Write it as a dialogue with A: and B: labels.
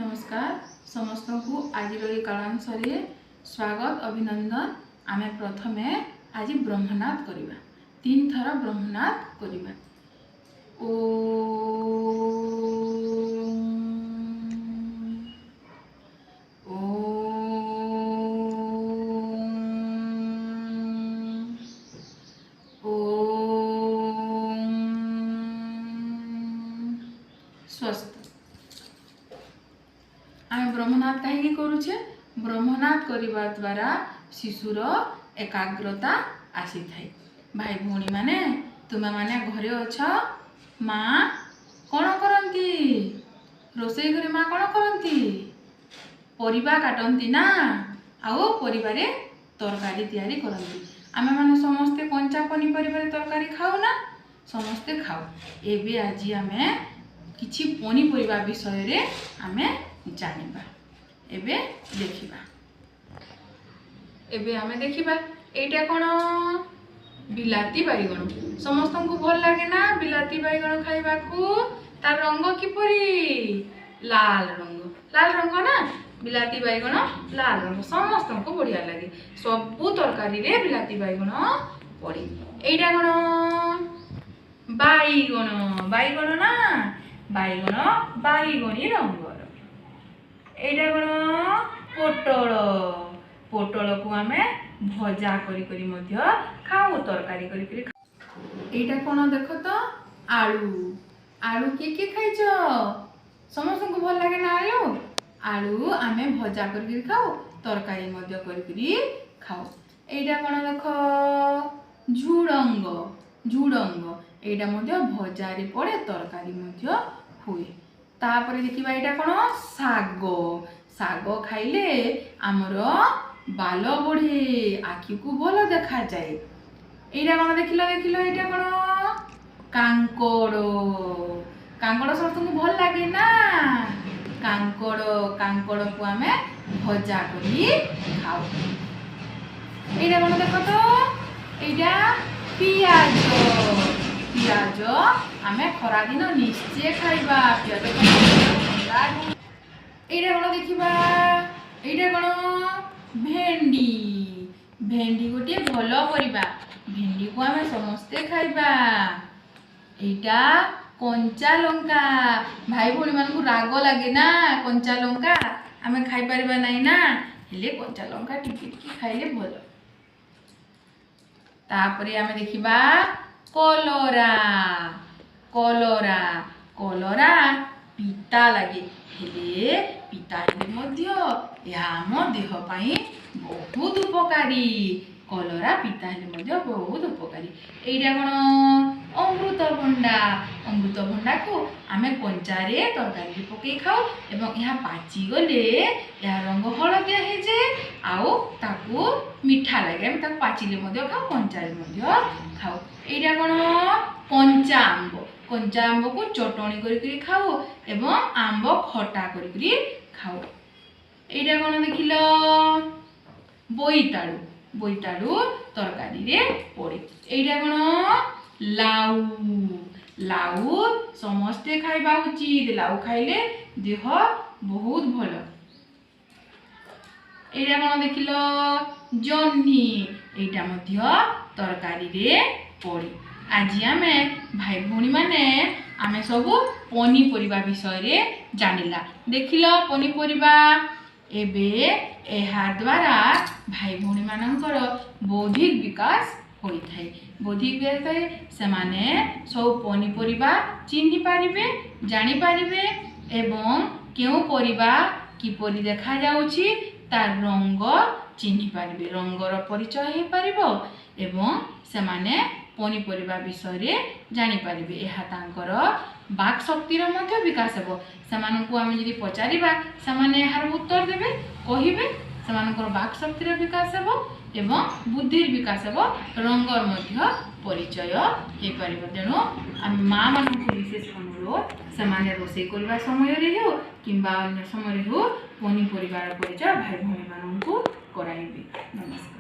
A: नमस्कार समस्त को आज कालांश स्वागत अभिनंदन। आमे प्रथमे आज ब्रह्मनाद करिबा 3 थर ब्रह्मनाद करिबा। स्वस्थ आम ब्रह्मनाद कहीं करुचे ब्रह्मनाद करने द्वारा शिशुर एकाग्रता आसी थाए। भाई भौणी माने तुमे माने घरे अछ माँ कौन करती रोसई घरे माँ कौन करती परिबा काटती ना आओ परिबार तरकारी तैयारी करती। आमे माने समस्ते कंचा पनीपरिबा तरकारी खाऊ ना समस्ते खाऊ। एबे आज आमे किछि पनीपरिबा विषय रे आमे जानिबा। एबे देखिबा एबे आमे देखिबा एटा कोन बिलाती बैगण समस्त को भल लागे ना बिलाती बैगण खाइबा को। तार रंग किपरि लाल रंग ना बिलाती बैगण लाल रंग समस्त को बढ़िया लगे। सबु तरकारी रे बिलाती बैगण पड़े। एटा कोन बैगण ना बैगण बैगणी रंगर। एटा कोन पोटल को आमे भजा करी मध्य खाऊ तरकारी करी। एटा कोन देखो तो आलू के खाइछ समस्त को भल लागे ना आलू आमे भजा करी खाऊ तरकारी मध्य करी खाऊ। एटा कोन देखो झुडंग एटा मध्य भजा रे पड़े तरकारी मध्य हुए। तापर देखिबा एटा कोन साग खाइले आमर बाल बढ़े आखि को भल देखा जाए। एटा कोन देखिलो एटा कोन कांकड़ समस्त को भल लागे ना कांकड़ को आमे भजा करी खाऊ। एटा कोन देखो तो एटा पियाज आमे खरा दिन निश्चय खाइबा पियाज। एटा कोन देखिबा एटा कोन भेंडी गोटे भल परिबा भेंडी को आमे समस्ते खाइबा। एटा कंचा लंका भाई भौणी मान को राग लागे ना कंचा लंका आमे खाइ परिबा नाही ना हेले कंचा लंका टिकी खाइले भल। तापरे आमे देखिबा कलरा पिता लगे हेले पिता हेले मध्य या आम देह पाई बहुत उपकारी। कलरा पिता हेले मध्य बहुत उपकारी। एटा कोन अमृतभंडा को आमे कंचारे तरकारी पकई खाऊ एवं यहाँ पाची गले या रंग हलदिया हे जे आउ ताकू मीठा लगे आमे ताकू पाचिले मध्य खाऊ कंचारे मध्य खाऊ। एटा कोन कंचा आंब को चटणी करी खाऊ एवं आंब खटा करी खाऊ। एटा कोन देखिलो बोईताड़ू तरकारी रे पड़े। एटा कोन लाउ समस्ते खाइबा उचित लाउ खाइले देह बहुत भल। एटा कोन देखिलो जन्नी एटा मध्य तरकारी रे पड़े। आज आमे भाई भौणी माने आमे सब पनीपरिबा विषय रे जानिला देखिलो पनीपरिबा। एबे एहा द्वारा भाई भौणी मानकर बौद्धिक विकास होई थाए। बौद्धिक विकास से माने सब पनीपरिबा चिन्हि पारिबे जानि पारिबे एवं केउ परिबा किपरि देखा जाउछि तार रंग चिन्हि पारिबे रंगर परिचय हे पारिबो एवं से माने पनीपरिबा विषय रे जानि पारिबे। एहा तांकर बाक शक्तिर मध्य विकास हेबो। सेमानकु आमे जदि पचारिबा सेमाने एहार उत्तर देबे कहिबे सेमानकर बाक शक्तिर विकास हेबो एवं बुद्धिर विकास हेबो रंगर मध्य परिचय हे पारिबो। तेणु आमे माँ मानकु विशेष अनुरोध सेमाने रोषेई करबा समय रे हो किंबा अन्य समय रे हो पनीपरिबार परिचय भाई भौणी मानकु कराइबे। नमस्कार।